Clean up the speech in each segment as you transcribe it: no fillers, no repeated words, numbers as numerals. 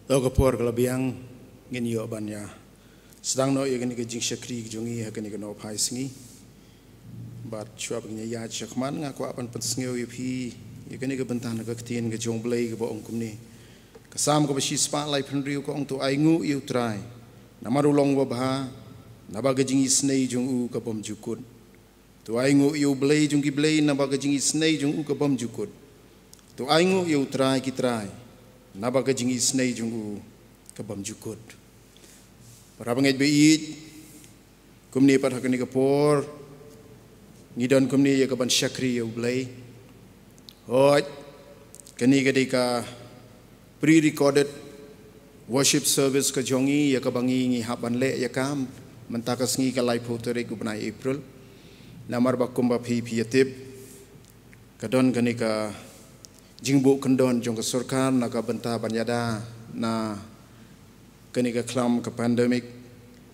Logo por kalabiang ngin yo banya sedang no yagani ke jing syakri jongi hakani ke no pai singi bat chua banya ya chakman ngaku apan pensngeu yupi yagani ke bentan ke ketien ke jong blai ke boong kumni kasam ke besi spa lai phenriu ko ong tu aingu yu trai namaru long wa bha naba ke jing isnei jong u ke bom jukut tu aingu yu blai jong ki blai naba ke jing isnei jong u ke bom jukut tu aingu yu trai ki trai naba ke jing isnei jong u ke bom jukut para bangai beit kumni par hakani ke por ngidon kumni ya ke ban syakri yu blai hoj kani ke dika pre-recorded worship service ke jongi ya ke bangi ngi haban le ya kam mentakas ngi ke live photo re ku banai April namar bakum ba phi tip kadon kani ka jingbu kendon jong ke surkar na ka benta banyada na kani ka klam ke pandemic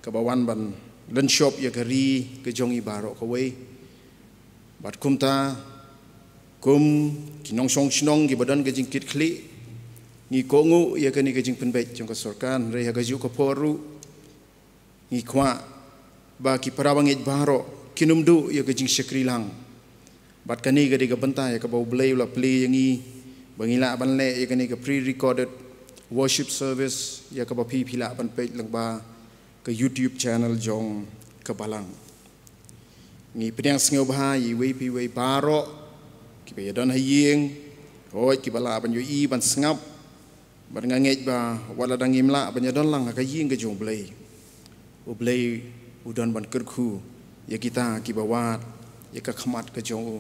ke bawan ban len shop ya ke ri ke jongi baro ke we bat kumta kum kinong song sinong gi badan ke jingkit kli ni kongu ya kani ke jing penbet jong ke surkar re ha ke ju ke poru ni kwa ba ki parabangit baro kinumdu ya ke jing syakri lang bat kani ke diga benta ya ke bau blai la play yang i bangila ban le ya kani ke pre-recorded worship service ya ke bapi pila ban page lang ba ke YouTube channel jong ke balang ni pedang sngeu ba yi we pi we baro ki be don hayeng hoi ki bala ban yu i ban sngap ban ngangej ba wala dang imla ban ya don lang ka ying ke jong blai u blai udon ban kerku ya kita ki bawat ya ka khamat ke jong u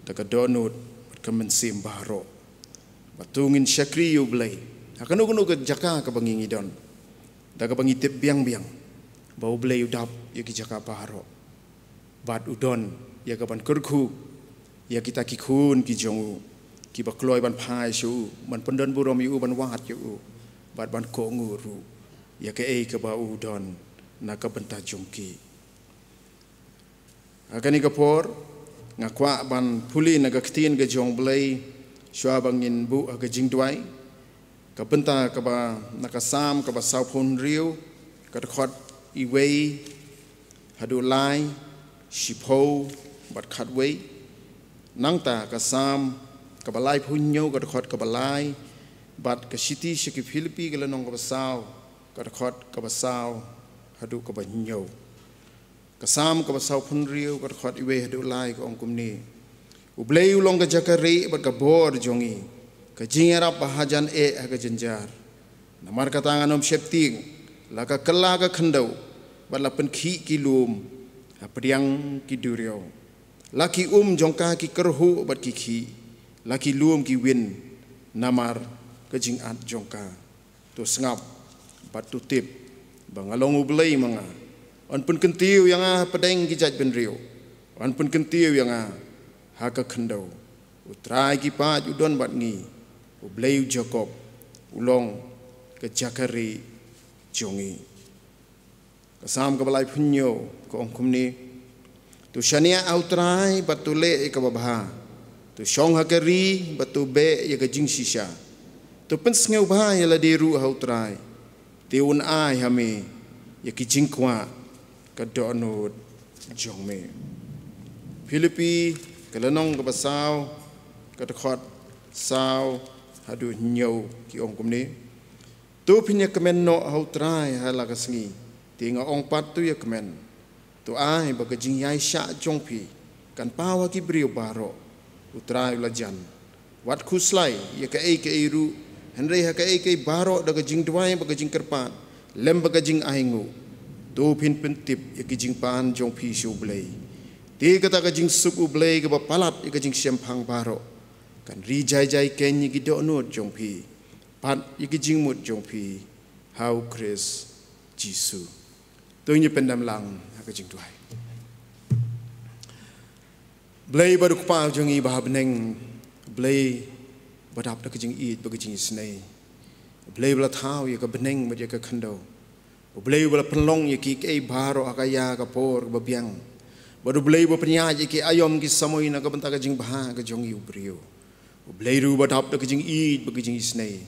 ta ka donut ka mensim baro batungin syakri yu blai akan ugun ke jaka ke bangingi don da ka bangitip biang-biang bau blai udap ya ki jaka baro bat udon ya ka ban kerku ya kita ki khun ki jong u ki bakloi ban phai shu man pendon burom yu ban wat yu bat ban ko nguru ya ke ke ba udon na ka benta jongki akani ka por ngakwa ban puli na ka ktin ke jong blai shwa bangin bu ka jing dwai ka benta ka ba nakasam ka ba saupon riu ka khot I wei hadu lai shipo bat khat wei nangta ka sam ka ba lai punyo ka khot ka ba lai bat ka city shiki philippi ka lanong ka ba saw ka khot ka ba saw hadu ka ba nyo kasam ka ba saupon riu ka khot I wei hadu lai ka ong kumni ublei ulong ka jakari bat ka bor jongi ka jingera bahajan ka jenjar namar ka tangan om septing la ka kala ka khandau bat la pen khi ki lum apriang ki durio laki jongka ki kerhu bat ki khi laki lum ki win namar ka jing at jongka tu sngap bat tu tip bangalong ublei manga on pun kentiu yang pedeng ki jaj ben rio on pun kentiu yang haka khandau utrai ki paj udon bat ngi ublei Jacob ulong ke jakari jongi kasam ka balai punyo ko ongkumni tu shania autrai batule ka babha tu shong hakari batu be ya ka jing shisha tu pensngeu ba ya la deru autrai tiun ai hame ya ki jing kwa ka donut jongme Philippi kalanong ka basaw ka khot saw hadu nyau ki ong kumni tu pinya kemen no autrai hala ka sngi tinga ong pat tu ya kemen tu ai ba ka jing yai sha jongpi kan pawa ki brio baro utrai lajan wat khuslai ya ka ru henry ha ka baro da ka jing dwai ba ka jing kerpat lem ba ka jing aingu tu pin pentip ya ki jing pan jongpi shu blai ti kata ka jing suk ublei ka palat ka jing sempang baro kan ri jai jai ken yi do not jongpi pat yi jing mut jongpi how Chris Jisu tu ni pendam lang ka jing tuai blei baru pa jongi ba beneng blei badap da ka jing eat ba ka jing snei blei bla thau yi ka beneng ba ka khando blei bla penlong yi ki baro akaya ka por ba biang baru blei bo penyaji ki ayom ki samoi na ka benta ka jing bah ka jong yu brio blei ru badap da ka jing eat ba ka jing snei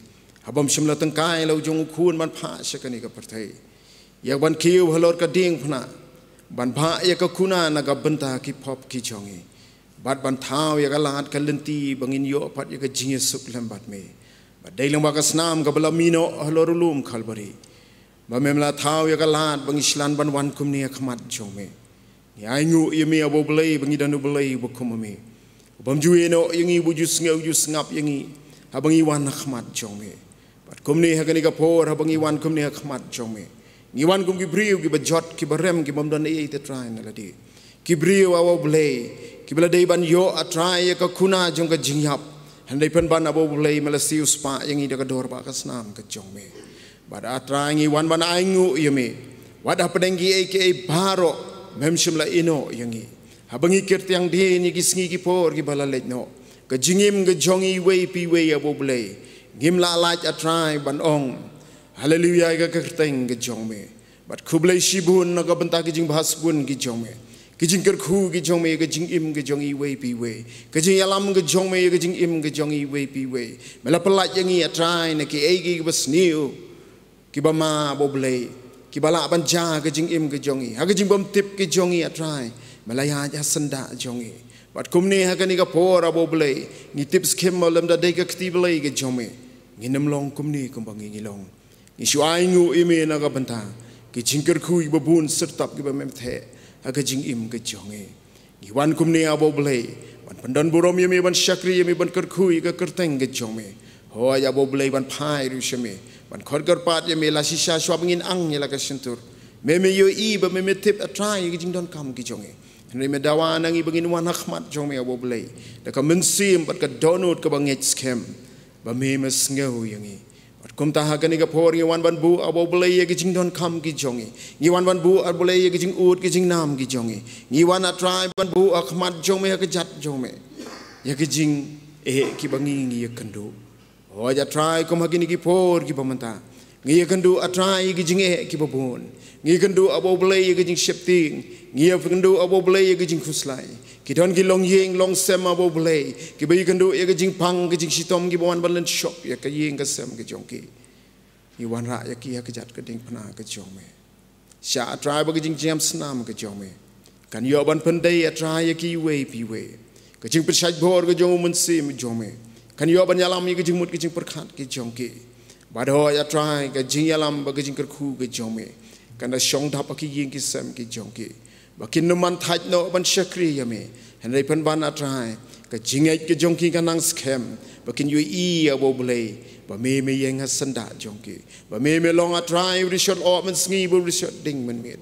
habam shimla tangkai lau jong khun ban pha shakani ka parthai yak ban kiu halor ka ding phna ban pha yak ka khuna na ka banta ki phop ki chongi bat ban thau yak lat ka lenti bangin yo pat yak jinge suk lam bat me bat dailang ba ka snam ka balamino halor lum khalbari ba memla thau yak lat bang islan ban wan kum ni khmat chong me ni ai ngu yemi abo blai bangi danu blai bo kum me bam jueno yangi bu jus ngau jus ngap yangi habangi wan khmat chong me bat kum ni hakani ka por habangi wan kum ni khmat chong me ni wan kum ki briu ki bajot ki barem ki bam dan e te try na ladi ki briu abo blai ki bela dei ban yo atrai ka khuna jong ka jingyap handai pen ban abo blai malasiu spa yangi da ka dor ba ka snam ka chong me bat atrai ngi wan ban ai ngu yemi wada pedengi aka baro memshim la ino yangi habangi kirtiang di ni gisngi ki por ki balalet no ka jingim ga jongi wei pi wei abo blai ngim la laj atrai ban ong hallelujah ga kirteng ga jong me bat khublai shibun na ga banta ki jing bhas bun ki jong me ki jing ker khu ki jong me ga jing im ga jongi wei pi wei ka jing yalam ga jong me ga jing im ga jongi wei pi wei mela pelat yangi atrai na ki egi basniu ki bama abo blai ki bala ban ja ga jing im ga jongi ha ga jing bam tip ki jongi atrai malaya ja sanda jongi bat kumni ha ga ni ga por abo blai ni tips kem malam da de ga kti blai ga jome ni nam long kumni kum bang ni long ni shuai ngu ime na ga banta ki jingker khu i babun sertap ki ba mem the ha ga jing im ga jongi ni wan kumni abo blai wan pandan burom yemi ban shakri yemi ban ker khu i ga kerteng ga jome ho ya abo blai ban phai ru sheme ban khor gar pat yemi la shisha shwa bangin ang ni la ka sentur meme yo i ba meme tip atrai ga jing don kam ki jongi Henry medawa nangi bangin wan khmat jong me abo blai da ka mensim bat ka donut ka bangit scam ba me mes ngau yangi bat kum ta ha ka ni ka por ngi wan ban bu abo blai ye jing don kam ki jongi ngi wan ban bu abo blai ye jing ut ki jing nam ki jongi ngi wan a try ban bu khmat jong me ka jat jong me ye ki jing ki bangi ngi ye kandu ho ja try kum ha ki ni ki por ki pamanta ngi ye kandu a try ki jing ki babun ngi kandu abo blai ye jing shepting ngi kandu abo blai ye jing khuslai ki don ki long yeng long sem abo blai ki bai kandu ye jing pang ki jing sitom ki bawan balan shop ye ka yeng ka sem ki jong ki ni wan ra ye ki ya ka jat ka ding phna ka jong me sha try ba ki jing jam snam ka jong me kan yo ban pandai a try ye ki wei pi wei ka jing persaj bor ka jong mun sim jong me kan yo ban yalam ye jing mut ki jing perkhat ki jong ki badho ya try ka jing yalam ba ki jing ker khu ka jong me kan da shong dap ki yeng ki sem ki jong ki bakin numan thaj no ban shakri yame henry pan ban atrai ka jingai ke jongki kanang scam bakin yu i abo blai ba me yeng hasanda jongki ba me long atrai rishot o man sngi bu rishot ding man mit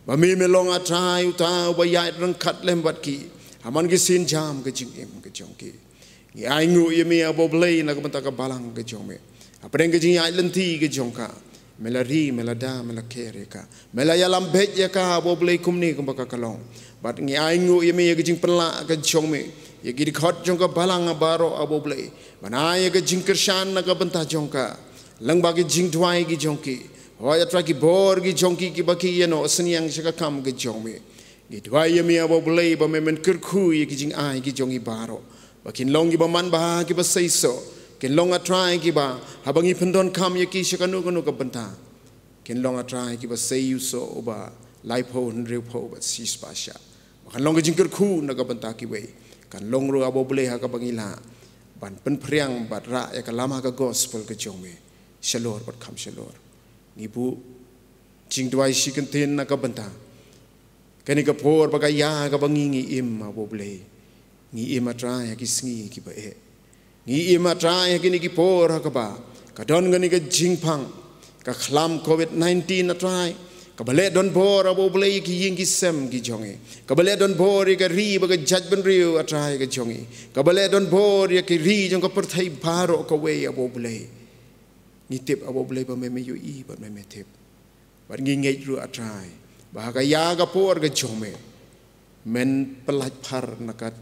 ba me long atrai uta ba ya rang khat lem bat ki haman ki sin jam ke jing em ke jongki ngi ai ngu yame abo blai na ka banta ka balang ke jongme apeng ke jing ai lenti ke jongka melari melada melakereka melaya lambet ya ka abo blai kumni kum baka kalong bat ngi ai ngu yemi ye jing pela ka chongme ye gi khot jong ka balang baro abo blai bana ye ka jing kershan na ka banta jong ka lang ba gi jing twai gi jongki ho ya tra ki bor gi jongki ki baki ye no sniang shaka kam gi jongme gi twai yemi abo blai ba men ker khu ye gi jing ai gi jongi baro bakin long gi ba man ba gi ba sei so ken long a try ki ba habangi pendon kam ye ki shakanu kanu ka banta ken long a try ki ba say you so ba life ho ndre pho ba sis pa sha kan long jing ker khu na ka banta ki we kan long ro abo ble ha ka bangila ban pen priang bat ra ya ka lama ka gospel ka jongme shalor bat kham shalor ni bu jing dwai shi kan ten na ka banta kani ka por ba ka ya ka bangi ngi im abo ble ngi im a try ki sngi ki ba ngi ima try kini ki por ha ka ba ka don ngani ka jingpang ka khlam covid-19 na try ka bale don bor abo blai ki ying ki sem ki jongi ka bale don bor ka ri ba ka judge ban riu a try ka jongi ka bale don bor ya ki ri jong ka perthai baro ka we abo blai ni tip abo blai ba me yu i ba me tip ba ngi ngej ru a try ba ka ya ka por ka jome men pelaj par na ka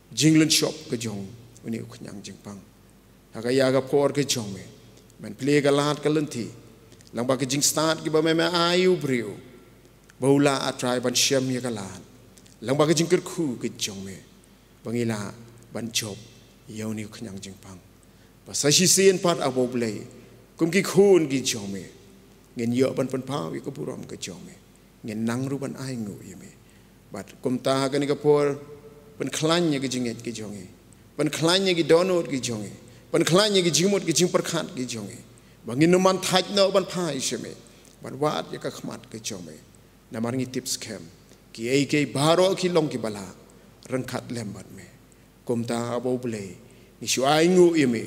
jinglen shop ka jong uni uknyang jingpang haka yaga por ke jome men play ga lat ka lenti lang ba ke jing start ki ba me ayu briu bola a try ban shem ya ka lat lang ba ke jing ker khu ke jome bangila ban job yoni uknyang jingpang Pasal sin pat abo blay. Kum ki khun ki jome. Ngin yo ban pau ki buram ke jome. Ngin nang ruban ai ngu yeme. Bat kum ta kan ka por pen klanya ki jinget ki jonge. Pen klanya ki donut ki jonge. Pen klanya ki jimut ki jing perkhat ki jonge. Bangin numan thaj no ban pai sheme. Ban wat ya ka khmat ke jome. Namar ngi tips kem. Ki ai ke baro ki long ki bala. Rengkat lembat me. Kum ta abo blay. Ni shu ai ngu yeme.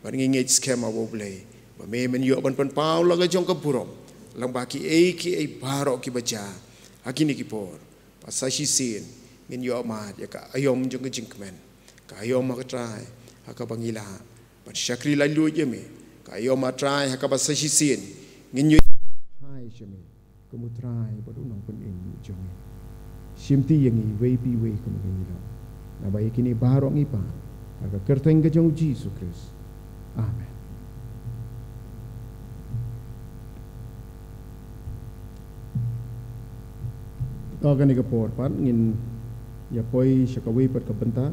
Ban ngi ngej scam abo blay. Ba me men yo ban pau la ga jong ka burom. Lang ba ki ai baro ki baja. Hakini ki por. Pasashi sin ngin yo ma ya ka ayom jong ka jingkmen. Ka ayom ma ka try haka bangila. Ban shakri la lu yeme. Ka ayom ma try haka pasashi sin ngin yo hai sheme. Kamu try ba du nong pen in jong. Simti yang i wei pi wei kamu ngila. Na ba kini baro ngi pa. Haka kerteng ka jong Jesus Christ. Amen. Kan ka por pat ngin ya poi shakawi pat ka benta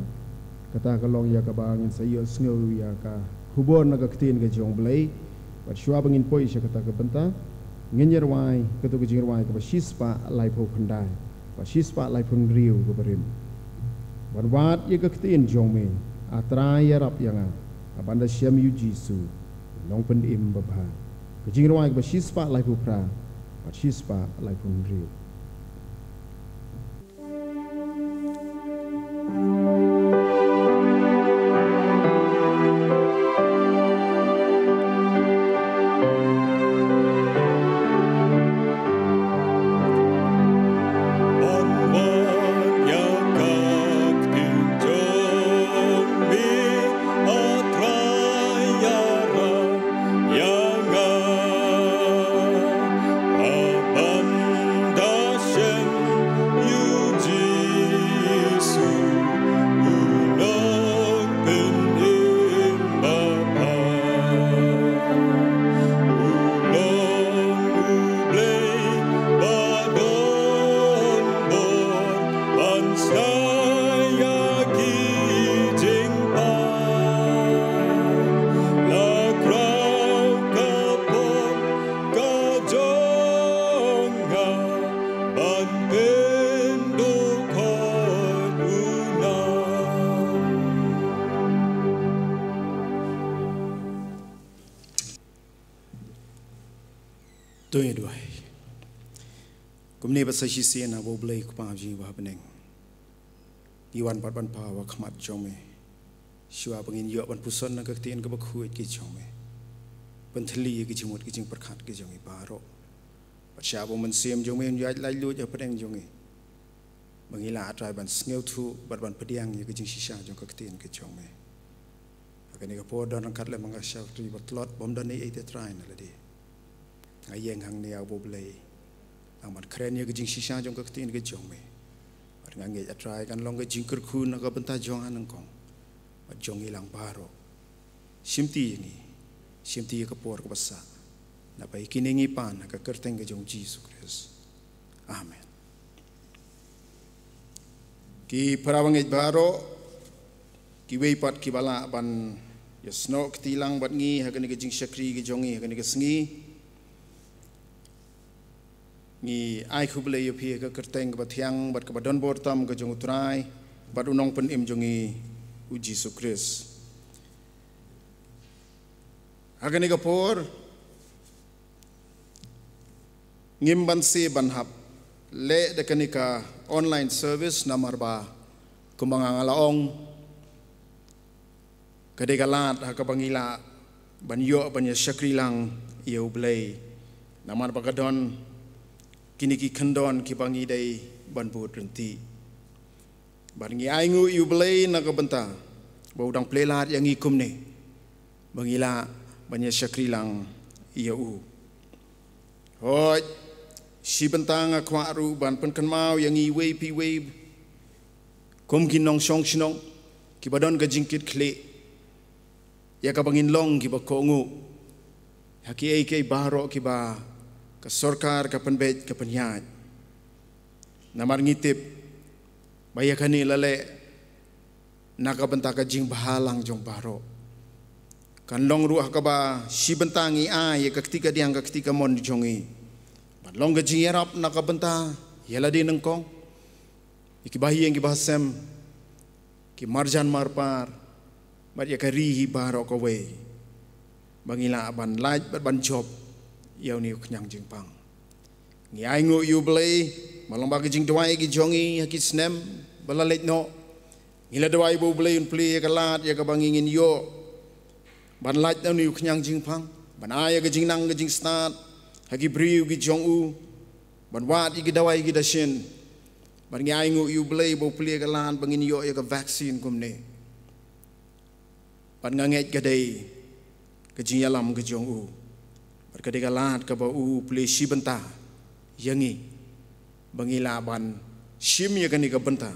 kata ka long ya ka bangin sa iyo sngo ya ka hubon na ka ktin ka jong blay pat shwa bangin poi shakata ka benta ngin yerwai ka to ka jingwai ka shispa lai pho khandai pa shispa lai phun riu ka barim wan wat ya ka ktin jong me atra ya rap yanga abanda syam yu jisu long pen im babha ka jingwai ka shispa lai pho pra pa shispa lai phun riu. Tuh dua. Kumni pasal sisi na bo blay kupaji wa beneng. Iwan pat ban pa wa khmat jome. Shua pengin yo ban puson na kaktiin ka bakhuit ki jome. Penthli ki jimut ki jing perkhat ki jome baro. Pat sha bo man sim jome ya lai lu ya pedeng jome. Mangila atrai ban sneu thu bat ban pediang ya ki jing shisha jong kaktiin ki jome. Akani ka po don kat le manga sha tri bat lot bom don ni 8 try na ladi. Ayeng hang ni abo blay amat keren ya ke jing sisa jong ka tin ke jong me ar ngange atrai kan long ke jing ker khun ka benta jong anang kong bat jong ilang baro simti ni simti ka por ka basa na pai kiningi pan ka kerteng ke jong Jesus Christ. Amen. Ki parawang baro ki wei pat ki bala ban ya sno ktilang bat ngi ha ke jing shakri ke jongi ha ke sngi ni ai khuble yo phi ka kerteng ka bathiang bat ka badon bortam ka jong utrai bat unong pen im jongi u Jesus Christ. Agani ka por ngim ban se ban hap le de kanika online service namar ba kumanga ngalaong kade galat ha ka bangila ban yo ban ya shakri lang yo blay namar ba kadon kini ki khandon ki bangi dai ban bu renti ban ngi aingu yu blay na ka benta bau dang plelat yang ikum ne bangila banya shakri lang iya u hoi si bentang akwa ru ban pen kan mau yang i wei pi wei kum kin nong song shnong ki badon ga jingkit khle ya ka bangin long ki ba ko ngu haki ai ke baro ki ba ka sorkar ka penbet ka penyat namar ngitip bayakani lale naka benta ka jing bahalang jong baro kan long ruah ka ba sibentangi ya ketika diang ketika mon jongi ban long ga jingerap na ka benta yala di nengkong iki bahi yang bahasem ki marjan marpar bar ya karihi baro ko we bangila ban laj ban job yau ni knyang jingpang ngi ai ngu yu blai malong ba jing dwai gi jongi ki snem balalet no ngila dwai bo blai un pli ka lat ya ka bangingin yo ban laj no ni knyang jingpang ban aya ga jingnang ga jing start hagi briu gi jong u ban wat gi dawai gi dashin ban ngi ai ngu yu blai bo pli ka lat bangin yo ya ka vaccine kumne ban nganget ga dei ga jing yalam ga jong u bar ka de ka lat ka ba u pli si benta yangi bangila ban shim ya kani ka benta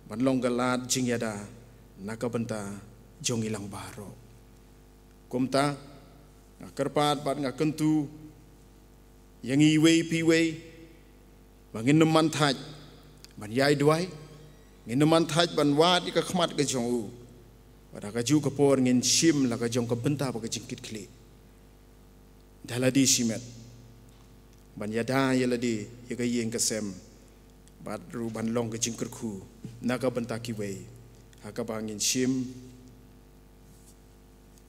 ban long galat jing yada naka benta jong ilang baro kumta ngakarpat bat ngakentu yangi wei pi wei bangin neman thaj ban yai duai ngin neman thaj ban wat ka khmat ka jong u pada ka ju ka por ngin shim la ka jong ka benta ba ka jingkit kli daladi simet ban yada yaladi yaga yeng kasem bat ru ban long ke jingkerku naga benta ki wei haka bangin shim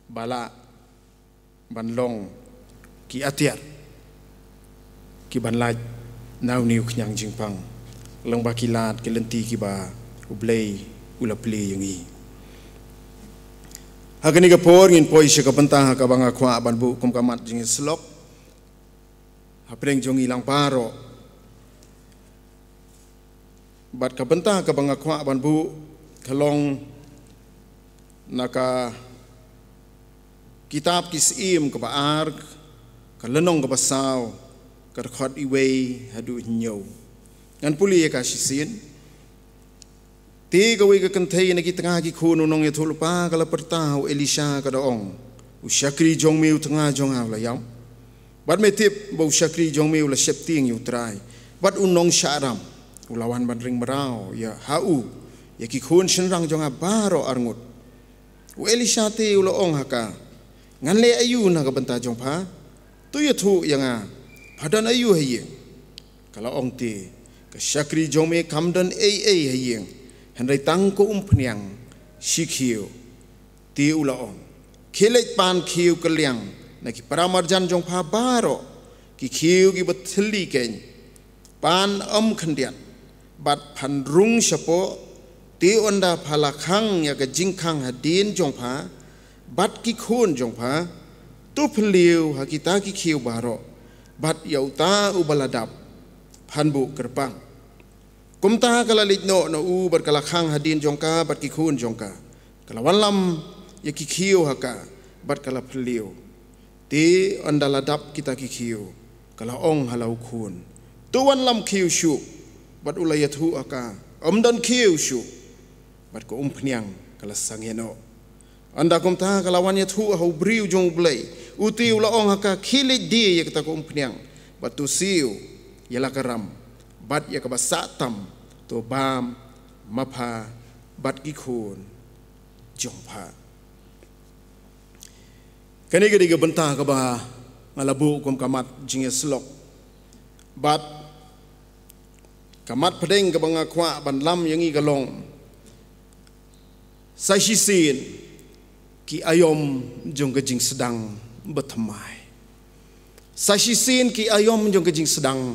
bala ban long ki atiar ki ban laj nau niu knyang jingpang long ba ki lat ke lenti ki ba ublei ula pli yangi haka ni ka por ngin poi se ka benta haka banga khwa ban bu kum kamat jing slok Apreng jong ilang paro bat ka benta ka banga khwa ban bu kalong naka kitab kisim ka baar ka lenong ka basaw ka khot iwei hadu nyo ngan puli ka sisin ti ka wi ka kanthei na ki tanga ki khunu nong ye thulpa ka la pertau Elisha ka daong usyakri jong miu tanga jong ha la yam bat metip bau syakri jong mi ula septing yu trai bat unong syaram ulawan ban ring merau ya hau ya ki khun senrang jong baro arngut u Elisha te ula ong haka ngan le ayu na ka benta jong pha tu ya thu yang padan ayu haye kala ong te ka syakri jong mi kamdan haye henrai tang ko pniang sikhiu ti ula ong khilet pan khiu kaliang naki paramarjan jong pha baro ki khiu ki bathli ken pan khandian bat phan rung sapo ti onda phala khang ya ka jingkhang hadin jong pha bat ki khun jong pha tu phliu ha kita ki khiu baro bat yauta ubaladap phan bu kerpang kumta kala litno no u bar kala khang hadin jong ka bat ki khun jong ka kala walam ya ki khiu ha ka bat kala phliu ti andala dap kita ki khiu kala ong halau khun tuan lam khiu shu bat ulayat hu aka amdan khiu shu bat ko pniang kala sangeno anda kom ta kala wan yat hu hau briu jong blai uti ula ong aka khilit di ya kita ko pniang bat tu siu yala karam bat ya ka basatam to bam mapha bat ki khun jong pha kani gadi ga benta ka ba ngalabu kum kamat jinge slok bat kamat pedeng ka banga khwa ban lam yangi galong sai sin ki ayom jong ka jing sedang bethamai sai sin ki ayom jong ka jing sedang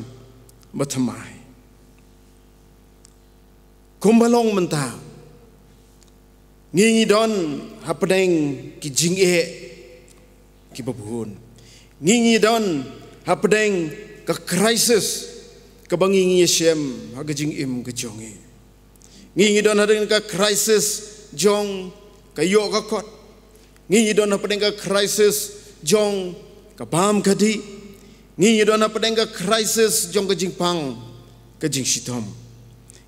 bethamai kumbalong menta ngingi don ha pedeng ki jing ki babuhun ngingi don hapdeng ka crisis ka bangingi yesem hagajing im ka jongi ngingi don hadeng ka crisis jong ka yo ka kot ngingi don hapdeng ka crisis jong ka bam kadi ngingi don hapdeng ka crisis jong ka jingpang ka jing sitom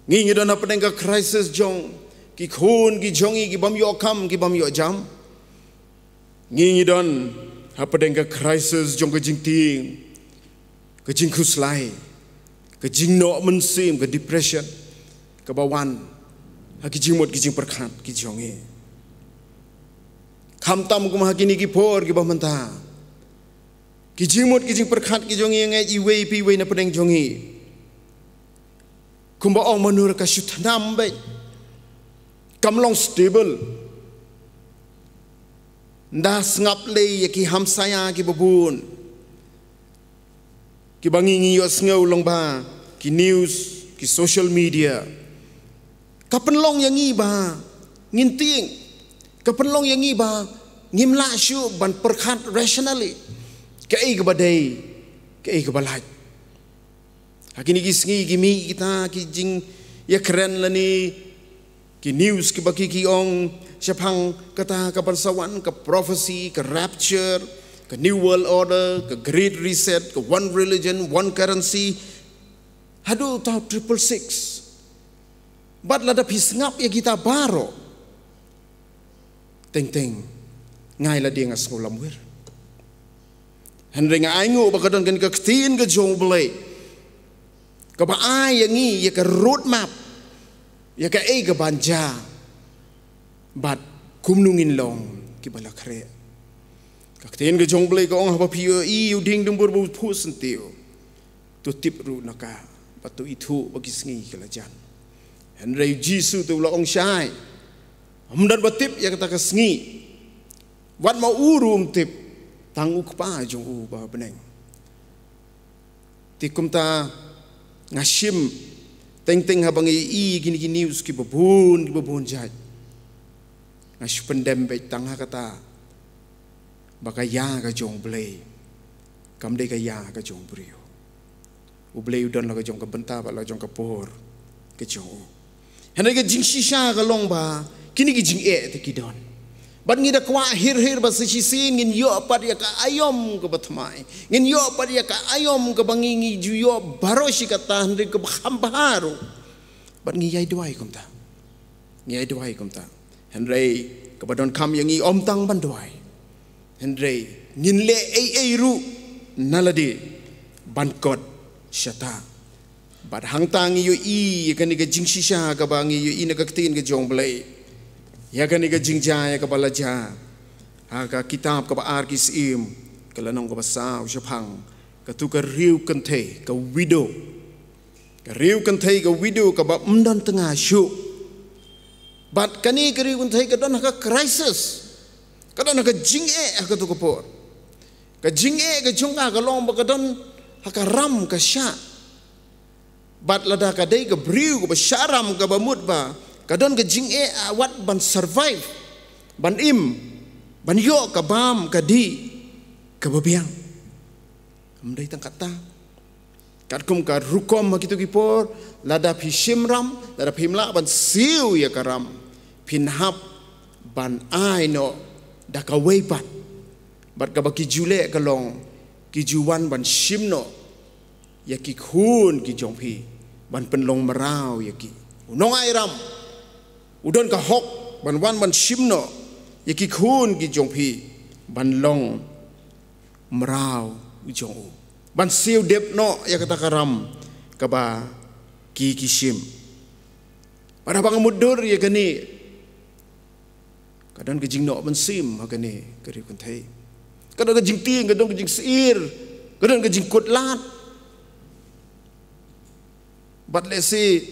ngingi don hapdeng ka crisis jong ki khun ki jongi ki bam yo kam ki bam yo jam ngingi don hapadeng ka crisis jong ka jing ting ka jing khuslai ka jing no mensim ka depression ka bawan ha ki jing mot ki jing perkhat ki jongi kham tam kum hakini ki por ki bamanta ki jimut ki jing perkhat ki jongi ngai i wei pi wei na pedeng jongi kumba ong manur ka shutnam be kamlong stable das ngap le ki ham saya ki babun ki bangi ngi yo sngo long ba ki news ki social media kapenlong yang ngi ba nginting kapenlong yang ngi ba ngimla shu ban perkhat rationally ke ai ke badai ke ai ke balai hakini ki sngi ki mi kita ki jing ya keren lani ki news ki baki ki ong siapang kata kapan sawan ke prophecy ke rapture ke new world order ke great reset ke one religion one currency hadu tau 666 bat lada pisngap ya kita baro teng ngai la dia ngas ngulam wir hendring aingu bakadon kan ke tin ke jong blai ke ba ai yang ni ya ke road map ya ke ai ke banja bat kumnungin long ki bala khre kakten ke jong blai ko ong ha pio i uding dum bur bu pu sentiu tu tip ru naka patu itu bagi sngi ke lajan henry jisu tu la ong shai amdan batip ya kata ke sngi wat mau urum tip tangu kpa jong u ba beneng tikum ta ngashim teng habangi i gini news ki babun jaj ngash pendem be tangha kata bakaya ka jong blai kamde ka ya ka jong brio u blai udon la ka jong ka benta ba la jong ka por ke jong u hena ka jing shisha ka long ba kini ki jing e te kidon ban ngida kwa hir ba si sin ngin yo pat ya ka ayom ka batmai ngin yo pat ya ka ayom ka bangingi juyo baroshi kata henry ka baharu ban ngi yai duai kumta henry ka badon kam yang i om tang ban duai henry ngin le ai ru naladi ban kot shata bad hang tang yo i ka ni ka jing shisha ka bangi yo i na ka tin ka jong blai ya kan iga jingja ya kepala ja aga kitab ka ar kisim kalanong ka basa usapang katu ka riu kante ka widow ka widow ka ba mdan tengah syu bat kani ka riu kante ka don ka crisis ka don ka jinge ka tu ka por ka jinge ka junga ka long ba ka don ka ram ka sha bat lada ka dei ka briu ka sharam ka ba mut ba kadon ke jing wat ban survive ban ban yo ka bam ka di ka babiang amdai tang kata katkum ka rukom hakitu kipor lada phishimram lada phimla ban siu ya karam pinhap ban aino da ka weipat bat ka baki jule ka long ki juwan ban shimno ya ki khun ki jongphi ban penlong marau ya ki unong airam udon ka hok ban wan ban shimno yaki khun ki jongphi ban long mrau jong ban siu dep no ya kata karam ka ba ki shim pada bang mudur ya gani kadang ke jing no ban sim ha gani kari kun thai kadang ke jing ting kadang ke jing sir kadang ke jing kut lat bat le si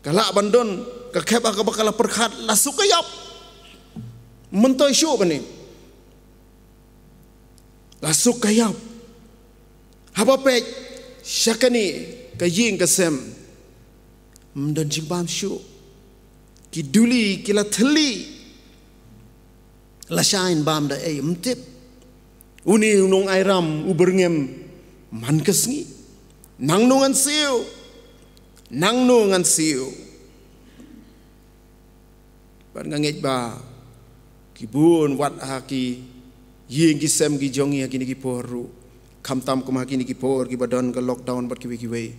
kala bandon ka kheba ka bakala perkhat la sukayap mentoy syu bani la sukayap haba pe syakani ka ying ka sem mdan jimbam syu ki duli ki la thli la shain bam da ei mtip uni unong airam uberngem man kasngi nang nungan siu ban ngangej ba kibun wat haki ying ki sem ki jongi haki ni ki poru kamtam kum haki ni ki por ki badon ka lockdown bat ki we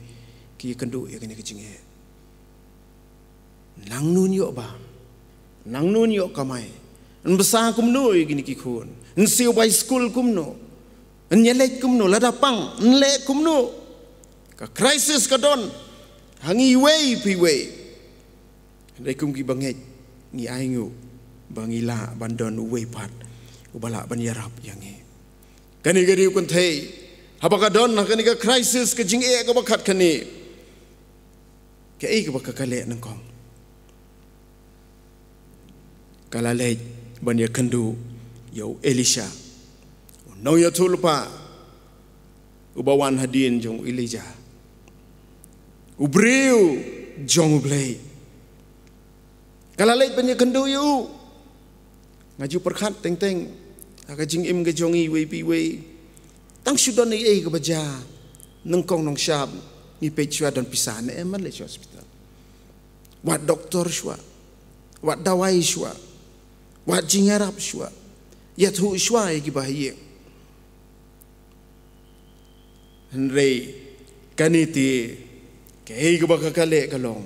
ki kendu ya ki jinge nang nun yo kamai en besa kum no ki ni ki khun en siu by school kum no en nyelek kum no lada pang en le kum no ka crisis ka don hangi pi we ndai kum ki bangej ni aingu bangila bandon uwe pat ubala ban yarap yangi kani gari kun thei habaka don kani ka crisis ke jing e ka bakhat kani ke ei ka bakakale nang kong kala le ban ya kandu yo Elisha no ya tulpa ubawan hadin jong Elijah ubriu jong blai kala le ban ya kandu yo ngaju perkhat teng aga jing im ga jongi we pi we tang sudan ei ga baja nang kong nong shab ni pe chua don pisan eman le hospital wat doktor shwa wat dawai shwa wat jingarap shwa ya thu shwa gi bahiye henre kaniti ke ei ga bakale kalong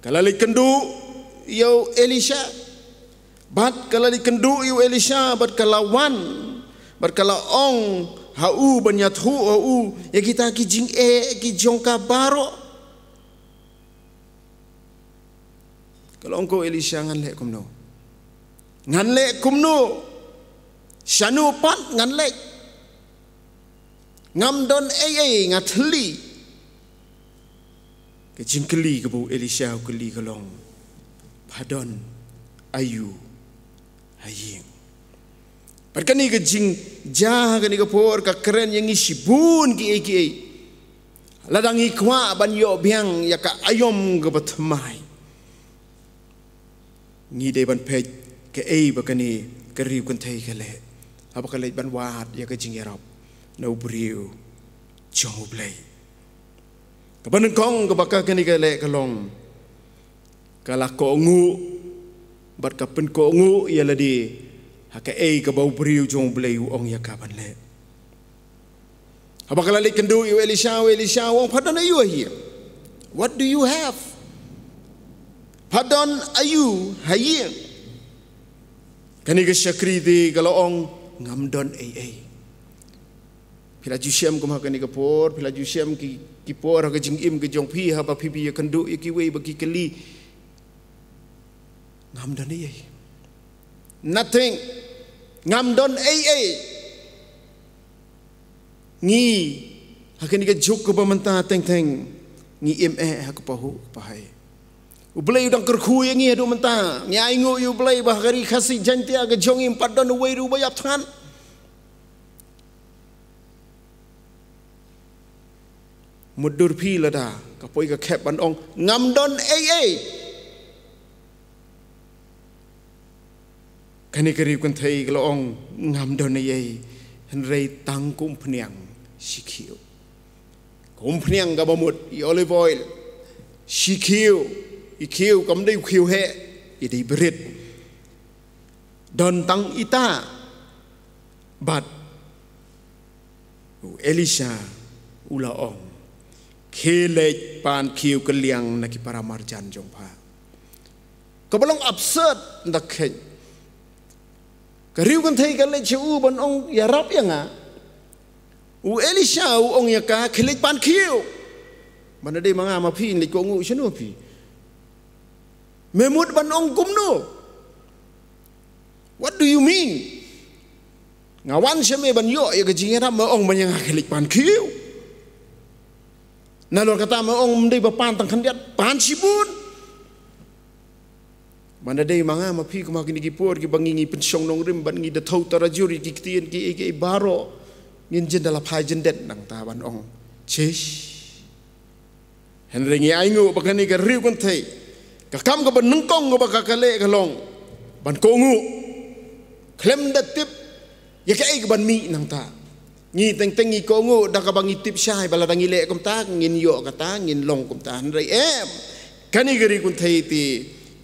kala le kendu yo Elisha bat kala di kendu yu Elisha bat kala wan bat kala ong hau banyat hu au ya kita ki jing ki jongka baro kalau engkau Elisha ngan le kumno shanu pat ngan le ngam don ngathli ke jing keli ke bu Elisha keli kalong padon ayu haying perkani ke jing jah kani ke por ka keren yang isibun ki ladang ikwa ban yo biang ya ka ayom ke batmai ni de ban pej ke bakani keri kun thei kale apa kale ban wat ya ke jing yarap no briu jong blai ka ban kong ke bakka kani kale kalong kala ko ngu bat ka pen ko ngu ya ladi haka ka bau briu jong blai ong ya ka ban le abakala le kendu yu Elisha wong padon ayu here what do you have padon ayu haying kani ke syakri di kalau ong ngam don pila jusiam kum hakani ke por pila jusiam ki por ka jing im ke jong pi ha ba pi ya kendu ki we bagi keli ngam don nothing ngam don ngi hakani ke juk ke pementa teng ngi hak pahu pahai ublai dang kerkhu yang ngi adu menta ngi aingo yu blai bah kari khasi jantia ke jong im padon we ru bayap than mudur pi lada kapoi ka khep ban ong ngam don kani kari kun thei kalau ong ngam don henrei tang kum phniang sikhiu kum phniang ga bamut i olive oil sikhiu ikhiu kam dei khiu he i dei berit don tang ita bat Elisha ula ong khele pan khiu keliang naki para marjan jong pha kabalong absurd ndak khen kariu kan thei kan le chu bon ong ya rap yang Elisha ong ya ka khile pan khiu mana de manga ma phi ni ko ngu chnu phi memut ban ong kumno what do you mean ngawan sheme ban yo ya ka jingira ma ong ban yang khile pan khiu nalor kata ma ong mdei ba pan tang khandiat pan sibun mana dei manga ma phi kuma kini kipor ki bangingi pensyong nong rim ban ngi de thau tarajuri ki ktien ki baro ngin jendala phai jendet nang ta ban ong chesh henre ngi aingu bakani ka riu kon thei ka kam ka ban nungkong ba ka kale ka long ban ko ngu klem da tip ya ka ai ban mi nang ta ngi teng ngi ko ngu da ka bangi tip syai bala dangi le kom ta ngin yo ka ta ngin long kom ta henre kani gari kon thei ti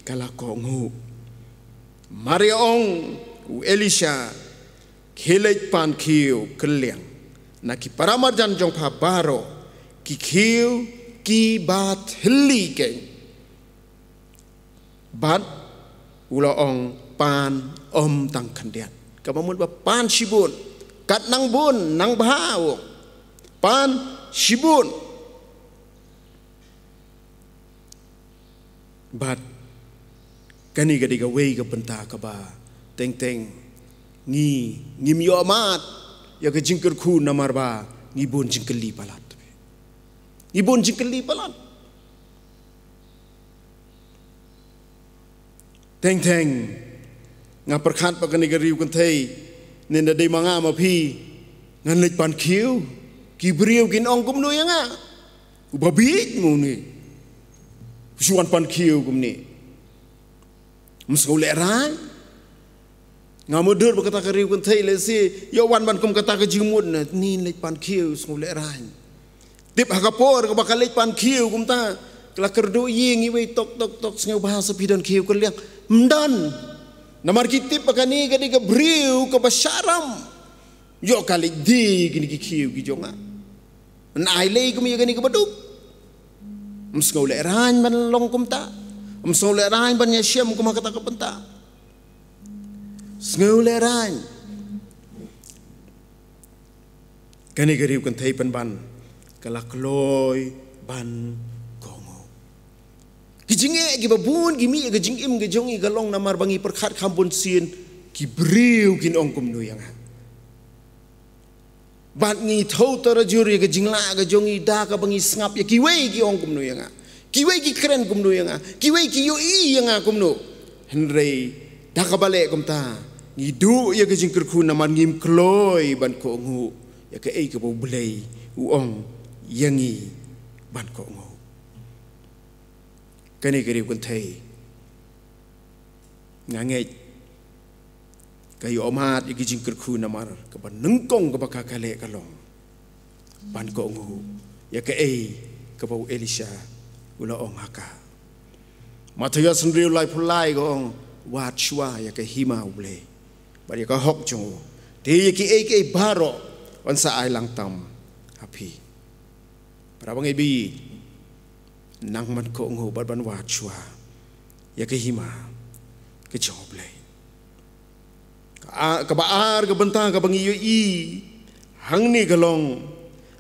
kala ko ngu Maria ong Elisha khilej pan khiu keliang naki paramarjan jong pha baro ki khiu ki bat heli ke bat ula ong pan om tang khandiat kamamut ba pan sibun kat nang bun nang bhau pan sibun bat kani gadi ga wei ga benta ka ba teng ngim yo amat ya ke jingker ku namar ba ngibon jingkeli palat ngibon jingkeli palat teng ngaperkhat pa kani gariu kan thei nen da dei manga ma phi ngan lech pan khiu ki briu kin ong kum nu yanga ubabi mu ni suan pan khiu kum ni musgau le rai ngamudur berkata kariu kan thei le si yo wan ban kum kata ke jimut na ni lech pan khiu sngau le rai tip hakapor ka bakal lech pan khiu kum ta kala kerdo ying iwe tok sngau bahasa pidon khiu kan liang mdan namar kitip pakani kadi ke briu ke basharam yo kali di gini ki khiu ki jonga nai lei kum ye gani ke baduk msngau le rai ban long kum ta msngau le rai ban ya syam kum kata ke penta sngau le rai kani gariu kan thei pan ban kala kloi ban kijinge ki babun ki mi ke jingim ke jongi galong namar bangi perkhat khambun sin ki briu kin ongkum nu yang bat ngi thau tar juri ke jingla ke jongi da ka bangi ngap ya ki wei ki ongkum nu yang ki wei ki keren kum nu yang ki wei ki yo i yang kum nu henrei da ka bale kum ta ngi du ya ke jingker khu namar ngim kloi ban ko ngu ya ke ei ke bo blei u ong yangi ban ko ngu kani gariu kan thei ngangai kayo amat iki jingker khu namar ka ban nengkong ka baka kale kalong ban ko ngu ya ka ei ka bau Elisha ula ong haka mataya sendiri lai pulai ko ong wat shwa ya ka hima ule ba ya ka hok chung ti ya ki ei ke baro wan sa ai lang tam happy para bang bi nang man ko ngo bar ban wa chua ya ke hima ke job le ka baar ka benta ka bangi yo i hang ni galong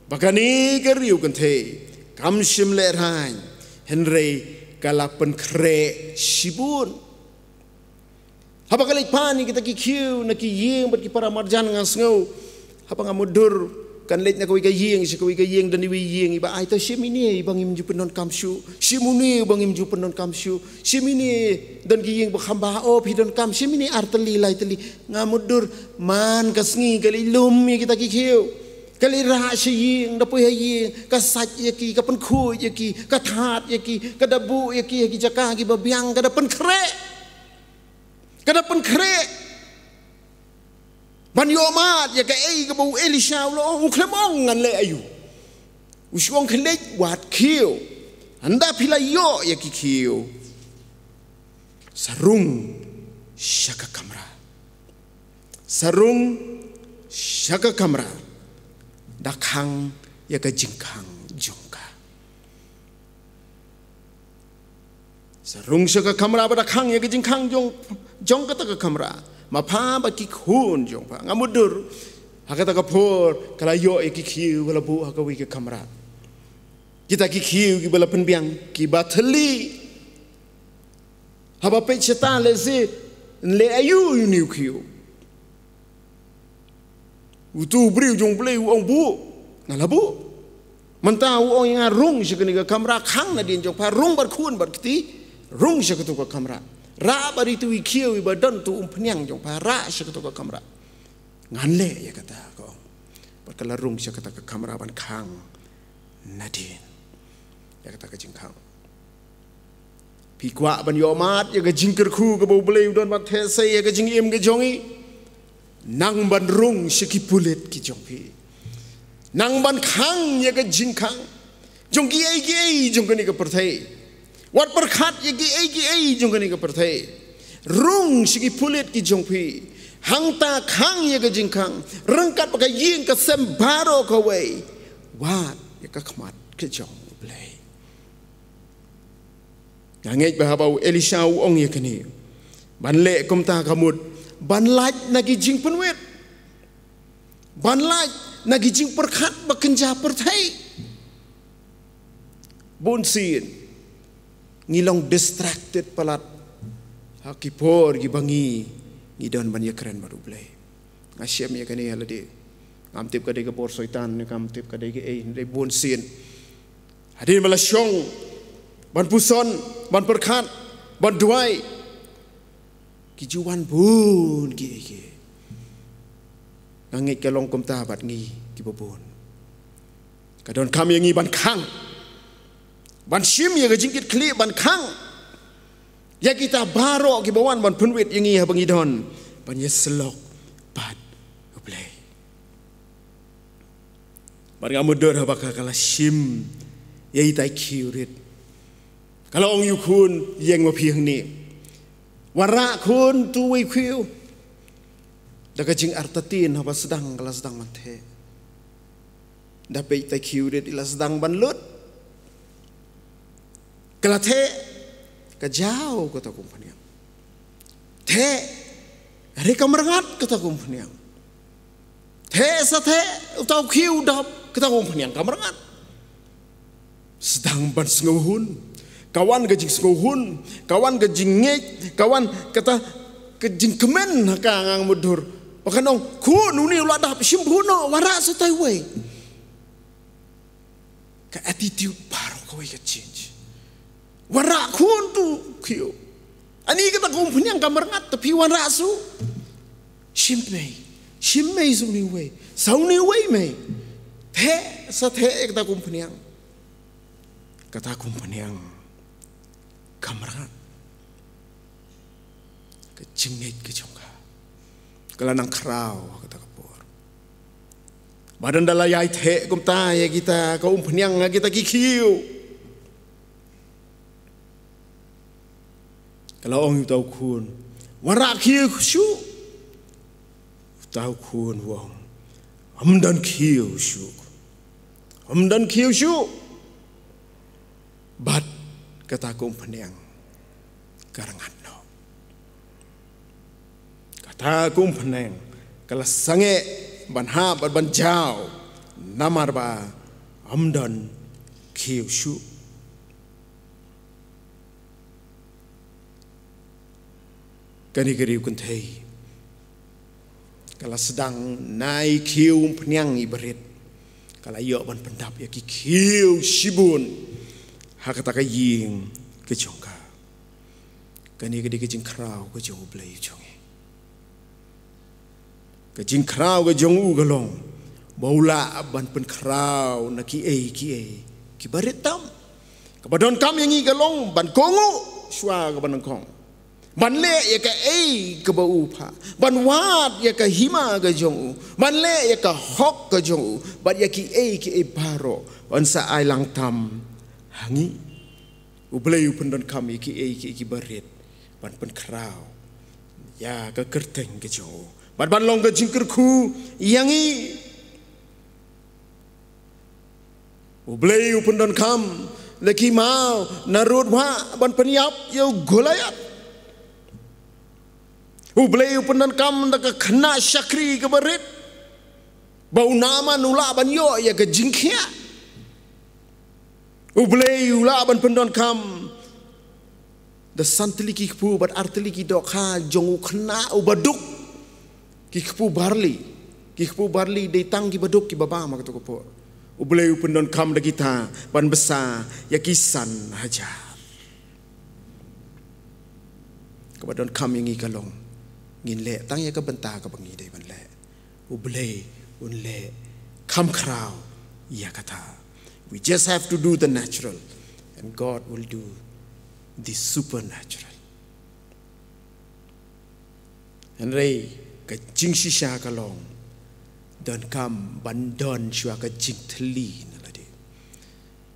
bakani ke riu kan the kam sim le rai henrei kala pen kre sibun haba kali pani kita ki khiu na ki yeng bar ki para marjan ngang sngo haba ngamudur kan let na kawika yeng dan iwi yeng iba ai ta shimini bangim ju penon kamshu shimuni bangim ju penon kamshu shimini dan ki yeng bakhamba o pidon kam shimini artali lai tali ngamudur man kasngi kali lum ye kita ki khiu kali ra shiyeng da poy yeng ka sach ye ki ka pen khu ye ki ka that ye ki ka dabu ye ki jaka ki babiang ka da pen kre ban yo mat ya ka ei ka bau Elisha lo ong klemong ngan le ayu ushong khlek wat khiu anda phila yo ya ki khiu sarung shaka kamra dakhang ya ka jingkhang jongka sarung shaka kamra ba dakhang ya ka jingkhang jongka ta ka kamra mapa baki khun jong pa ngamudur hakata ka phor kala yo e ki khiu kala bu haka wi ke kamra kita ki khiu ki bala penbiang ki bathali haba pe cheta le se le ayu ni khiu utu briu jong play u ong bu ngala bu manta u ong nga rung shikani ka kamra khang na din jong pa rung bar khun bar kiti rung shikatu ka kamra ra bari tu ikiu ibadan tu umpnyang jong para syakatu ka kamera nganle ya kata ko bakala rung syakata ka kamera ban khang nadin ya kata ka jingkhang pikwa ban yomat ya ka jingker khu ka bo bleu don mat the sai ya ka jingim ka jongi nang ban rung syikipulet ki jongpi nang ban khang ya ka jingkhang jongki ai jongkani ka perthai wat perkhat ye ki ai jongkani ka perthai rung sigi pulit ki jongpi hangta khang ye ka jingkhang rangkat pakai ying ka sembaro ka wei wat ye ka khmat ke jong blai ngangej bahabau Elisha ong ye kani ban le kom ta kamut ban laj nagi jing penwet ban laj nagi jing perkhat bakenja perthai bon sin ngilong distracted palat hakipor gibangi ngidon ban ye keren baru blai Asyam ya kani halade ngam tip kadai ke por soitan ngam tip kadai ke dai bon sin hadin malasyong ban puson ban perkhat ban duai ki juan bun ki ngit ke long kom ta bat ngi ki bobon kadon kam yang ngi ban khang ban shim ya jingkit kli ban khang ya kita baro ki bawan ban punwit yang ngi ha bangi don ban ye selok bat ublay ban ngamudor ha bakal kala shim ya itai kiurit kalau ong yukun yang mapiang ni warak kun tuwi khiu daga jing artatin haba sedang kala sedang mate dapat itai kiurit ila sedang banlut kala the kajau kata kumpaniang the reka merengat kata kumpaniang the sathe utau khiu dap kata kumpaniang kamerengat sedang ban senguhun kawan gajing senguhun kawan gajing ngek kawan kata gajing kemen kang mudur pakanong kun uni ulah dap simbuno warak satai we ka attitude baru kau ke change warak kun tu kio ani kata kumpaniang kamerengat tapi warak su shimmei suni we sauni we me the sathe kata kumpaniang kata kumpaniang kamerat kejengit kejongka kelanang kerau kata kapur badan dalayai the kumta ya kita kumpaniang kita kikiu kalau orang tahu kun warak kiu syu tahu kun wong amdan kiu syu bat kata kumpaniang karangan no kata kumpaniang kala sange banha ban jao namar ba amdan kiushu kani gari kuntai kala sedang nai kiu paniang ibarit kala yo ban pendap ya ki kiu shibun hakata kaying kejongka kani gede kejing krau kejong blai jonge kejing krau kejong u galong baula ban pen krau na ki baretam kabadon kam yang i galong ban kongu shwa ka ban kong ban le ya ka ke bau pha ban wat ya ka hima ka jong u ban le ya ka hok ka jong u ban ya ki baro ban sa ai lang tam hangi ublay upendon kami ki barit ban pen krau ya ka kerteng ke jo ban long ke jingkerku yangi ublay upendon kam leki mau narut wa ban peniap yo golayat ublay upendon kam da kena syakri ke barit bau nama nula ban yo ya ke jingkhia ublay ula ban pendon kam the santli ki kpu bat artli ki dokha jongu khna ubaduk ki kpu barli de tang ki baduk ki baba ma to ko ublay pendon kam de kita ban besar ya kisan hajar kabadon kam yang i kalong ngin le tang ya ka benta ka bangi de ban le ublay unle kam krau ya kata we just have to do the natural and God will do the supernatural. And ray ka jing shisha kalong don kam bandon shwa ka jing thli nalade.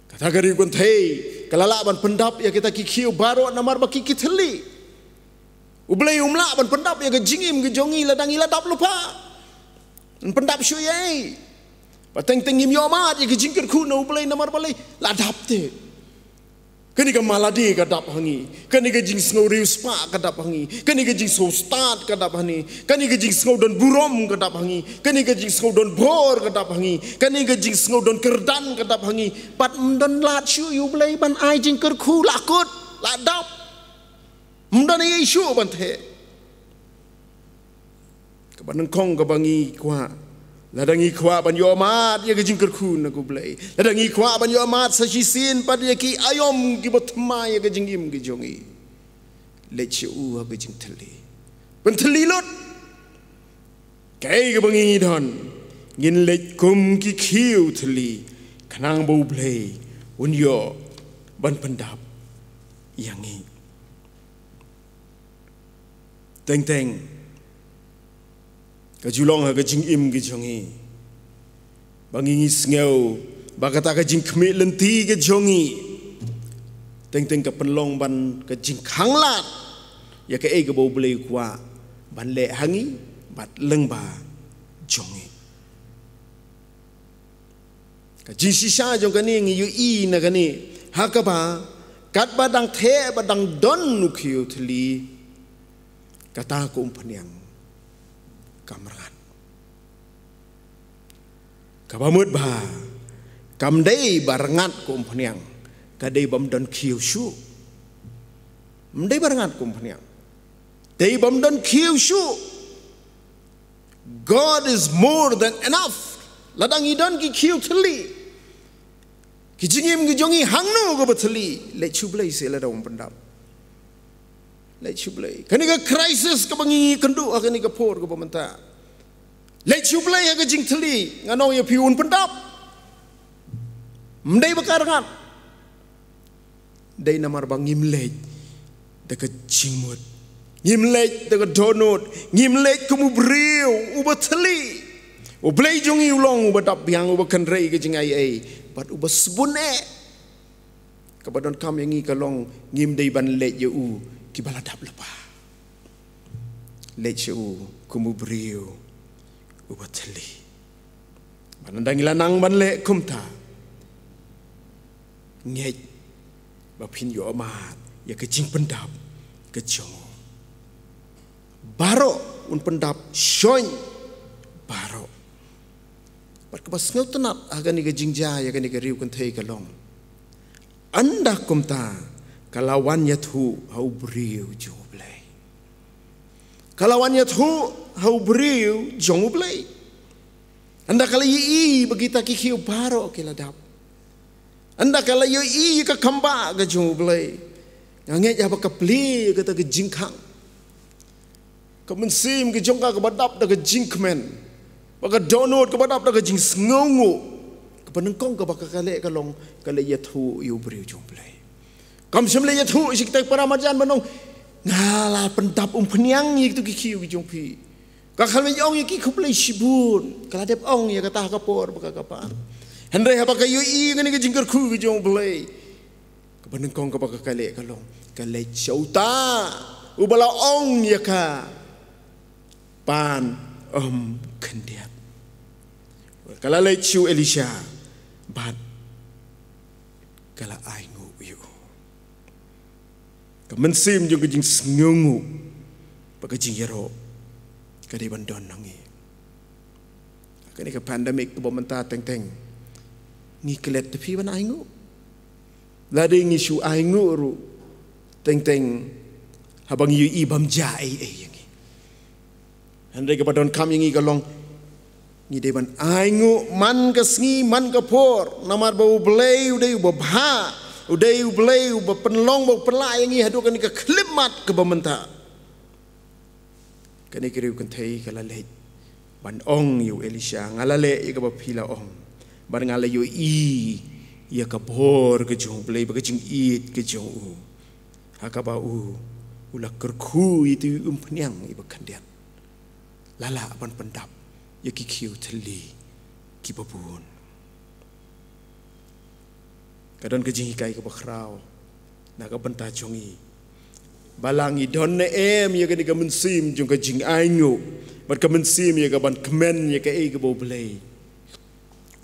Kata gari kun thei kalala ban pendap ya kita kikiu baro namar ba kiki thli. Ublay umla ban pendap ya ka jingim ke jongi ladang iladap lupa. Pendap syuyai pateng tengim yomat ya jingker ku no balai namar balai ladap te kani ka maladi ka dap hangi kani ka jing sngo rius pa ka dap hangi kani ka jing so start ka dap hangi kani ka jing sngo don burom ka dap hangi kani ka jing sngo don bor ka dap hangi kani ka jing sngo don kerdan ka dap hangi pat don lat syu yu balai ban ai jingker ku lakut ladap mdan ye syu ban the Kebanang kong kebangi kwa ladangi kwa ban yo amat ya ke jingker kun aku belai ladangi kwa ban yo amat sajisin pada ki ayom ki botma ya ke jingim ki jongi leche u ke jing theli ban theli lot kai ke bangi don ngin lech kum ki khiu theli khanang bo belai un yo ban pendap yang ni teng ka julong ha ka jing im ki jongi bangi ngeu ba kata ka jing khme lenti ki jongi teng ka penlong ban ka jing khanglat ya ka e ka bo ble kwa ban le hangi bat leng ba jongi ka jing sisa jong ka ni ngi yu i na ka ni ha ka ba kat ba dang the ba dang don nu khiu thli kata ko umpanyang kamran kabamut ba kamdei barangat ko umpanyang kadei bam don khiu shu mdei barangat ko umpanyang dei bam don khiu shu God is more than enough ladang idon ki khiu thli ki jingim ki jongi hangno ko bathli le chublai se la dong pandap le chublai kani ka crisis ka bangi kendu kani ka por ko pamanta le chublai ka jing thli nganong ya piun pandap mdei bakarangat dei namar bangim le de ka jingmut ngim le de ka donut ngim le ko mu breu u bathli u blai jongi ulong u badap yang u bakan rei ka jingai ai but u basbune ka badon kam yangi ka long ngim dei ban le ye u ki baladap lepa leche u kumu brio u bathli banandang lanang ban le kumta ngej ba phin yo amat ya ke jing pendap ke jong baro un pendap shoin baro pat ka bas ngau tenat agani ke jingja ya ke ni ke riu kan thei ka long anda kumta kalawan yathu hau beriu joblay kalawan yathu hau beriu joblay anda kala yi begita ki khiu baro kiladap anda kala yi ka khamba ga joblay ngange ya ba ka pli ka ta ga jingkhang ka mensim ki jongka ka badap da ga jingkmen ba ka donut ka badap da ga jing sngongu ka panengkong ka ba ka kale ka long kala yathu yu beriu joblay kam semle ya thu isik tak paramajan manong ngala pendap umpanyang itu ki kiu ki jongpi ka khalme ong ki khuplei sibun kala dep ong ya kata ka por baka kapan hendre ha baka yu i ngani ki jingkar khu ki jong blei ka baneng kong ka baka kale ka long kale chauta ubala ong ya ka pan khendiap kala le chu Elisha bat kala ai kemensim juga jing sngungu pakai jing yero kadai bandon nangi kani ke pandemik tu bomenta teng ni kelet tapi ban aingu lade ngi shu aingu ru teng habang yu i bam jai yangi andre ke badon kam yangi kalong ni de ban aingu man ka sngi man ka por namar bau blei udai ubha udai ublei uba penlong bau pelai yangi hadu kan ka klimat ke bamenta kani kiriu kan thei kala le ban ong yu Elisha ngalale ka ba phila ong ban ngala yu i ya ka bor ke jong blei ba jing it ke jong u hakaba u ula kerku itu umpnyang iba kandian lala ban pendap ya ki khiu thli ki babun kadon ke jing kai ke bakrau na ka benta jongi balangi don ne em ya ke ka mensim jong ka jing aingu bat ka mensim ya ka ban kemen ya ka e ke bo blei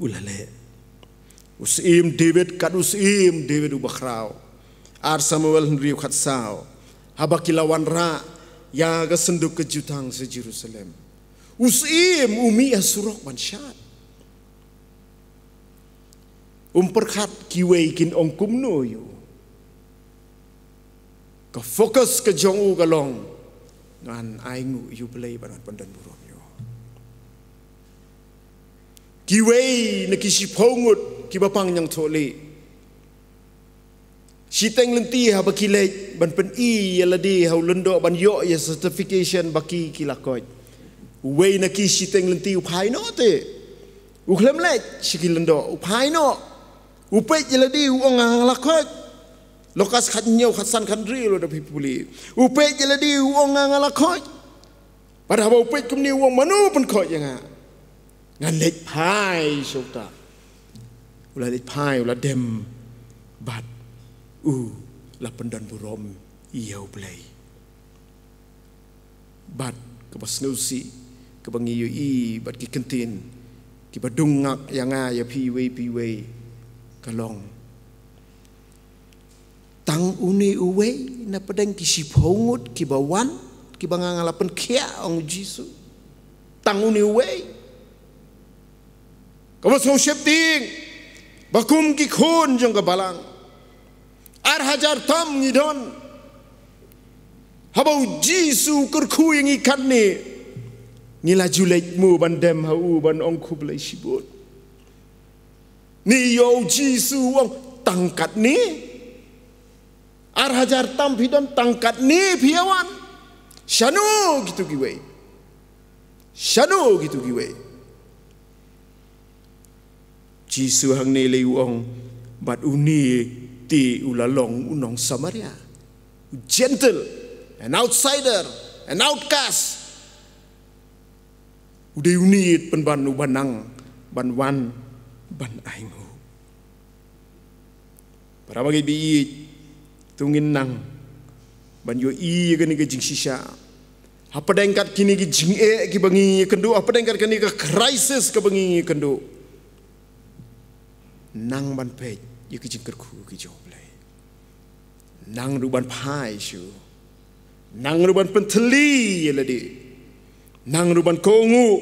ulale usim David kat usim David u bakrau ar Samuel riu khat sao habakilawan ra ya ka senduk ke jutang se Jerusalem usim umi asurok ban syat perkhat kiwei kin ong kumno yu ka fokus ke jong u galong ngan aingu yu play barat pandan burom yu kiwei na kisipongut kibapang yang tole siteng lenti ha bakilej ban pen I yaladi ha lendo ban yo ya certification baki kilakoj wei na ki siteng lenti upai no te uklem lej sikilendo upai no upej yaladi uong ngalakoj lokas khat nyau khatsan khandri lo da pipuli upej yaladi uong ngalakoj pada ba upej kumni uong manu pen koj yang ngan lej pai sota ulah lej pai ulah dem bat la pendan burom iau play bat ke pasnusi ke bangiyu I bat ki kentin ki badungak yang ya piwe kalong tang uni uwe na pedang ki sipongut ki bawan ki bangangalapen kia ong Jisu tang uni uwe kamu so shepting bakum ki khon jong ka balang hajar tam ngidon habau Jisu kerku yang ikan ni ngila julek mu bandem hau ban ong kublai sibut ni yo Jisu ong tangkat ni hajar tam hidon tangkat ni piawan shanu gitu giwe Jisu hang ni leu ong bat uni ti ulalong unong Samaria gentle an outsider an outcast udah unit penban ubanang banwan ban aingu para bagi bi tungin nang ban yo I gani ke jing sisa apa dengkat kini ke jing ki bangi kendo apa dengkat kini ke crisis ke bangi kendo nang ban pej ya ke jing kerku ke jong play nang ruban pai shu nang ruban penteli yeladi nang ruban kongu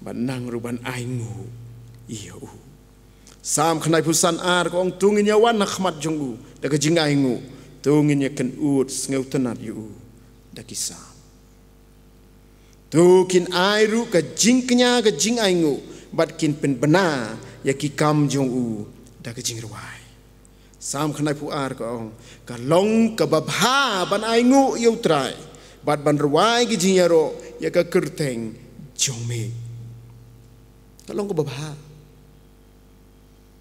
ban nang ruban aingu iyo sam khnai pusan ar ko ong tungin ya wan khmat jongu da ke jing aingu tungin ya kan ut ngeu tenat yu da kisam tu kin airu ke jing kenya ke jing aingu bat kin pen bena ya ki kam jong u da ke jing ruai sam khnai pu ar ko ong ka long ka babha ban aingu yau trai bat ban ruai ki jing yaro ya ka kerteng jong me ka long ka babha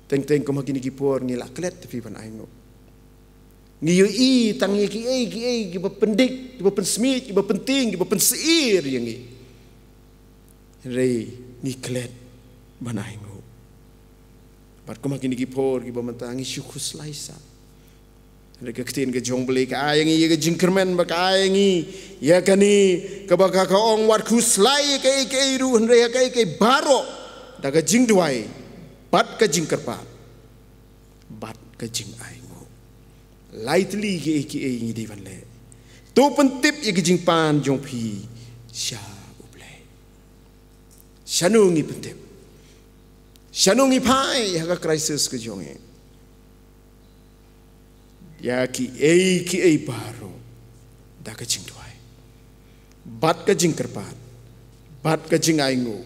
teng ko makini ki por ngila klet tapi ban aingu ngiyo I tang ki bapendik ki bapensmit ki bapenting ki bapenseir yang ni rei ni klet ban aingu bat ko makin ki por ki bamantangi syukus laisa reka ketin ke jong beli ka ayangi ye ke jingkermen ba ka ayangi ya kani ka ba ka ong wat kuslai ke ru hre ke baro daga jing duai bat ka jingkerpat bat ka jing aingu lightly ke ngi di van le to pentip ye ke jing pan jong pi sha uble shanu ngi pentip shanungi pai haka crisis ke jonge ya ki baro da ka jing duai bat ka jing kerpat bat ka jing aingu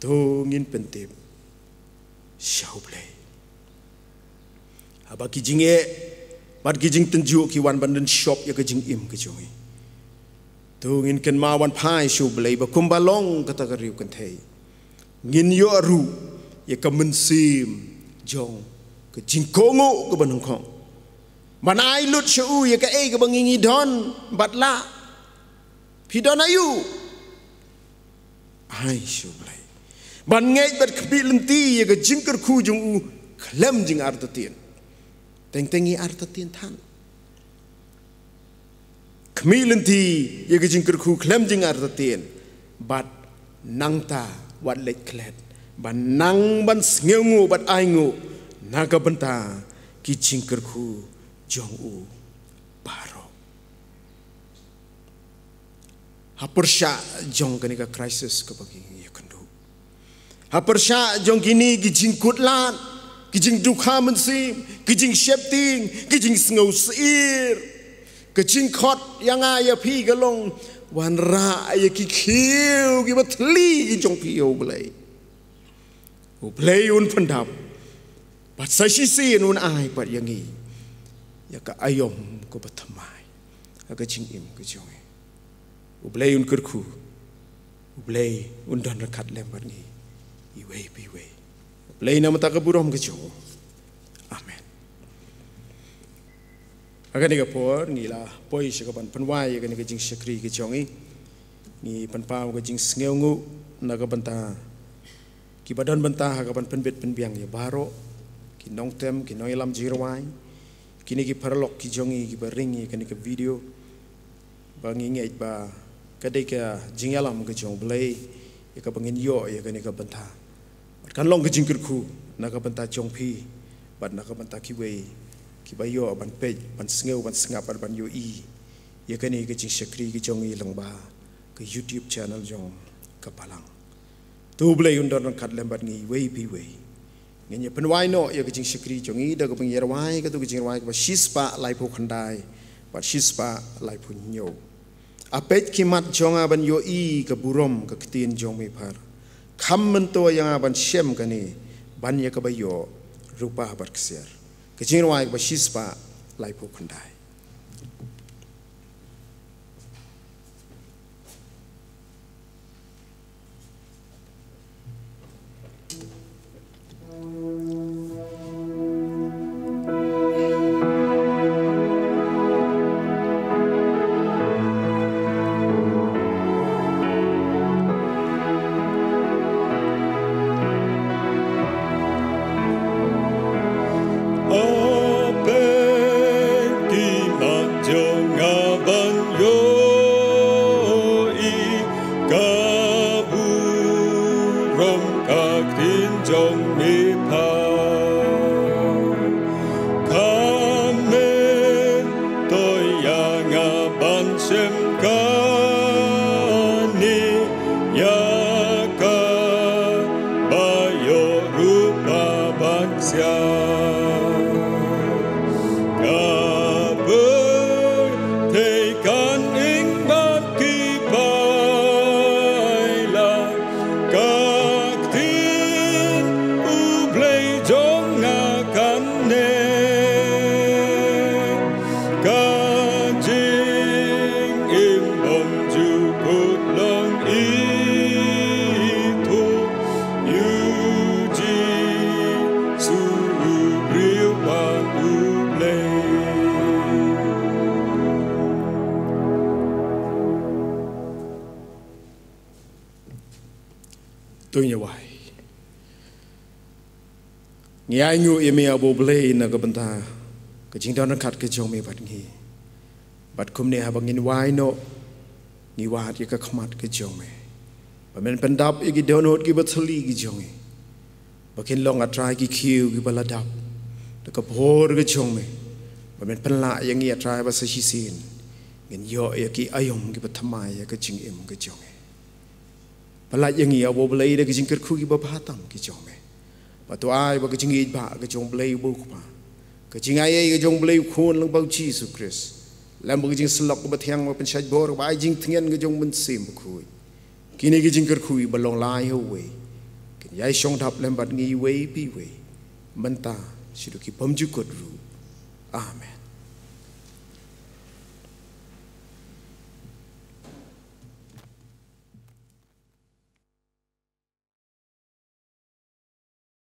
to ngin pentip shau play aba ki jinge bat ki jing tenju ki wan bandan shop ya ka jing im ke jonge to ngin ken ma wan pai shau play ba kumbalong kata ka riu kan thei ngin yo ru ya ka mensim jong ke jingkongo ke banangkong manai lut shu ya ka ke bangingi don batla pidon ayu ai shu blai ban ngai bat kpi lenti ya ka jingker khu jong u klem jing artatien teng-tengi artatien than kmi lenti ya ka jingker khu klem jing artatien bat nangta wat let klet ban nang ban sngeungu bat aingu naga benta ki jingkerku jong u baro hapersha jong kani ka crisis ke bagi ye kendu hapersha jong kini ki jingkut lan ki jing dukha mensim ki jing shepting ki jing sngeau seir ki jing khot yang ya pi galong wan ra ya ki khiu ki batli ki jong pi yo blai play un pendap bat sasi un ai bat yangi ya ka ayom ko batamai aga ching im ko jonge play un kurku play un don rakat lem bat ngi iwe piwe play na mata ka burom ko jo amen aga ni ka por ngi la poi shi ka ban panwai aga ni ka jing shakri ko jonge ni panpau ka jing sngeungu na ka banta ki badan banta ka ban penbet penbiang ya baro ki nongtem ki noilam jirwai kini ki paralok ki jongi ki baringi kini ke video bangi ngej ba kadai ka jingalam ke jong blai ya ka bangin yo ya kini ka banta kan long ke jingkirku na ka banta jong pi bat na ka banta ki wei ki ba yo ban pej ban sngew ban sngap ban yo i ya kini ke jing shakri ki jongi lang ba ke YouTube channel jong ka palang tu blai undon kat lembat ngi wei pi wei ngenya penwai no ya kecing shakri jongi da ko pengyerwai ka tu kecing wai ba shispa lai po khandai ba shispa lai po nyo apet kimat jonga ban yo i ka burom ka ktin jong mi par kham men to yang ban shem ka ni ban ya ka ba yo rupa bar kser kecing wai ba shispa lai po khandai tunya wai ngai ngu ime abo blei na ka banta ka jingdan kat ke jong me bat ngi bat kumne ha bangin wai no ni wat ye ka khmat ke jong me ba men pendap igi donot gi bathli gi jong me bakin long atrai gi khiu gi baladap ta ka phor ge jong me ba men penla yang ngi atrai ba sa shi sin ngin yo ye ki ayom gi bathamai ye ka jing im ge jong me pala yang ia bo blai de jing kerku ki ba batam ki jong me ba to ai ba jing i ba ka jong blai bu ba ka jing ai ka jong blai khon lang ba Jesus Christ lam ba jing slok ba thiang ba pen shaj bor ba jing thingen ka jong mun sim khu kini ki jing kerku ba long lai ho we kin yai shong thap lam ba ngi we pi we manta shidu ki pamju kot ru amen.